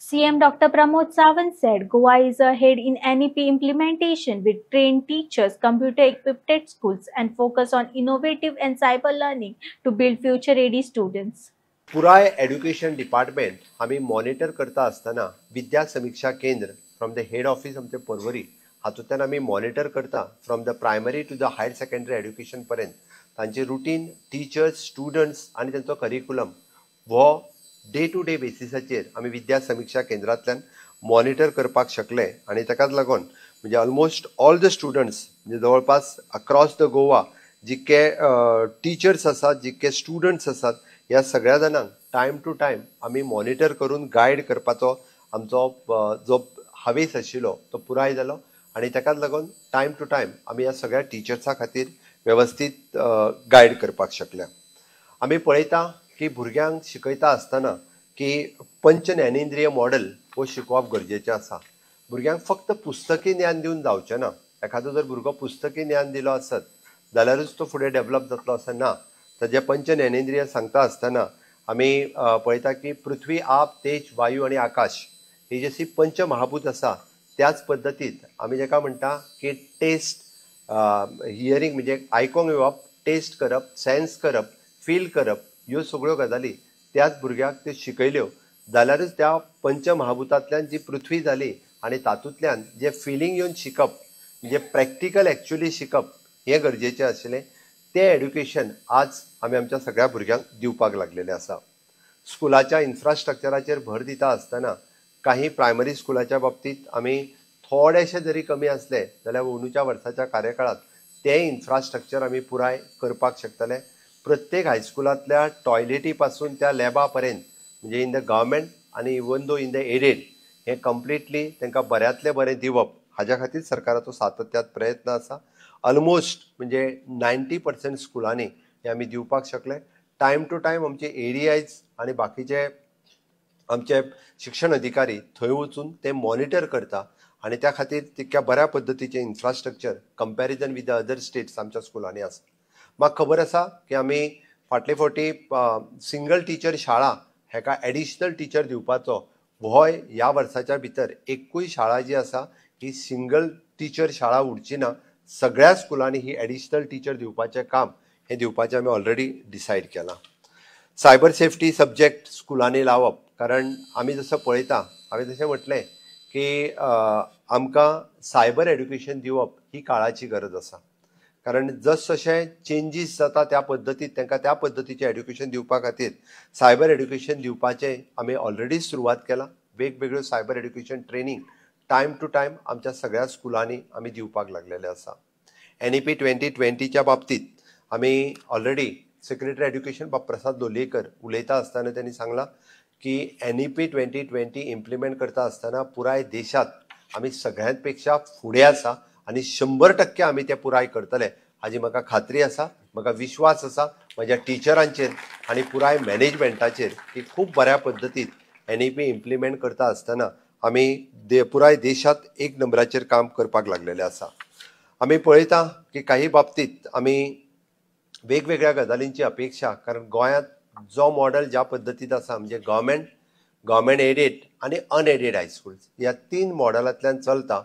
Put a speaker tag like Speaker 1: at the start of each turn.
Speaker 1: CM Dr. Pramod Sawant said Goa is ahead in NEP implementation with trained teachers, computer-equipped schools, and focus on innovative and cyber learning to build future-ready students.
Speaker 2: पुराय education department आम्ही monitor करता असताना विद्या समीक्षा केंद्र from the head office आमचे पर्वरी हातूंतल्यान आम्ही monitor करता from the primary to the higher secondary education पर्यंत तांचे रुटीन टीचर्स स्टुडंट्स आणि त्यांचो करिक्युलम हो डे टू डे बेसिसाचेर आम्ही विद्या समीक्षा केंद्रांतल्यान मॉनिटर करपाक शकले आणि ताकाच लागून म्हणजे ऑलमोस्ट ऑल द स्टुडंट्स म्हणजे जवळपास अक्रॉस द गोवा जितके टीचर्स आसात जितके स्टुडंट्स आसात ह्या सगळ्या जाणांक टायम टू टायम आम्ही मॉनिटर करून गायड करपाचो आमचो जो हावेस आशिल्लो तो पुराय जालो आणि ताकाच लागून टायम टू टायम आम्ही ह्या सगळ्या टिचर्सां खातीर वेवस्थीत गायड करपाक शकल्या. आम्ही पळयता की भुरग्यांक शिकयता आसतना की पंच ज्ञानेंद्रिय मॉडेल हो शिकोवप गरजेचें आसा. भुरग्यांक फक्त पुस्तकी ज्ञान दिवन जावचें ना. एखादो जर भुरगो पुस्तकी ज्ञान दिलो आसत जाल्यारूच तो फुडें डेव्हलप जातलो असं ना. ताजे पंच ज्ञानेंद्रिय सांगता आसतना आमी पळयता की पृथ्वी आप तेज वायू आणि आकाश ही जशी पंच महाभूत आसा त्याच पद्दतीत आमी जेका म्हणटा की टेस्ट हियरिंग म्हणजे आयकोंक येवप, टेस्ट करप, सेन्स करप, फील करप ह्यो सगळ्यो गजाली त्याच भुरग्याक त्यो शिकयल्यो जाल्यारूच त्या पंच महाभूतांतल्यान जी पृथ्वी जाली आणि तातूंतल्यान जे फिलींग येवन शिकप म्हणजे प्रॅक्टिकल एक्च्युअली शिकप हे गरजेचें आशिल्लें. ते एड्युकेशन आज आमी आमच्या सगळ्या भुरग्यांक दिवपाक लागलेले आसा. स्कुलाच्या इन्फ्रास्ट्रक्चराचेर भर दिता आसतना काही प्रायमरी स्कुलाच्या बाबतीत आमी थोडेशे जरी कमी असले जाल्यार अंदूच्या वर्साच्या कार्यकाळात ते इन्फ्रास्ट्रक्चर आमी पुराय करपाक शकतले. प्रत्येक हायस्कुलांतल्या टॉयलेटी पासून त्या लॅबा पर्यंत म्हणजे इन द गव्हर्मेंट आणि even though in the aided हे कंप्लिटली तांकां बऱ्यांतले बरें दिवप हाज्या खातीर सरकाराचो सातत्यात प्रयत्न आसा. ऑलमोस्ट म्हणजे 90% स्कुलांनी हे आमी दिवपाक शकले. टायम टू टायम आमचे एडीआयज आणि बाकीचे आमचे शिक्षण अधिकारी थंय वचून ते मॉनिटर करता आणि त्या खातीर तितक्या बऱ्या पद्दतीचे infrastructure comparison with the other states आमच्या स्कुलांनी आसा. म्हाका खबर आसा की आमी फाटले फावटी सिंगल टीचर शाळा हेका एडिशनल टीचर दिवपाचो हो ह्या वर्साच्या भितर एकूय शाळा जी आसा ही सिंगल टीचर शाळा उरची ना. सगळ्या स्कुलांनी ही एडिशनल टीचर दिवपाचें काम हे दिवपाचें आमी ऑलरेडी डिसायड केलां. सायबर सेफ्टी सब्जेक्ट स्कुलांनी लावप कारण आमी जसं पळयता हांवें जशें म्हटलें की आमकां सायबर एड्युकेशन दिवप ही काळाची गरज आसा. कारण जसजशे चेंजीस जाता त्या पद्दतीत तांकां त्या पद्दतीचें एड्युकेशन दिवपा खातीर सायबर एड्युकेशन दिवपाचें आमी ऑलरेडी सुरवात केला. वेगवेगळ्यो cyber education training time to time आमच्या सगळ्या स्कुलांनी आमी दिवपाक लागलेले आसा. NEP 2020च्या बाबतीत आमी ऑलरेडी सेक्रेटरी एड्युकेशन प्रसाद लोलयेकर उलयता आसतना त्यांनी सांगला की NEP 2020 इम्प्लिमेंट करता आसतना पुराय देशात आमी सगळ्यांत पेक्षा फुडें आसा आणि 100% आमी ते पुराय करतले हाजी म्हाका खात्री आसा. म्हाका विश्वास आसा म्हज्या टिचरांचेर आणि पुराय मॅनेजमेंटाचेर की खूब बऱ्या पद्दतीत NEP इम्प्लिमेंट करता आसतना आमी पुराय देशात एक नंबराचेर काम करपाक लागलेले आसा. आमी पळयता की काही बाबतीत आमी वेगवेगळ्या गजालींची अपेक्षा कारण गोंयांत जो मॉडेल ज्या पद्दतीत आसा म्हणजे गव्हर्मेंट एडेड आणि अनएडेड हायस्कूल्स ह्या 3 मॉडेलांतल्यान चलता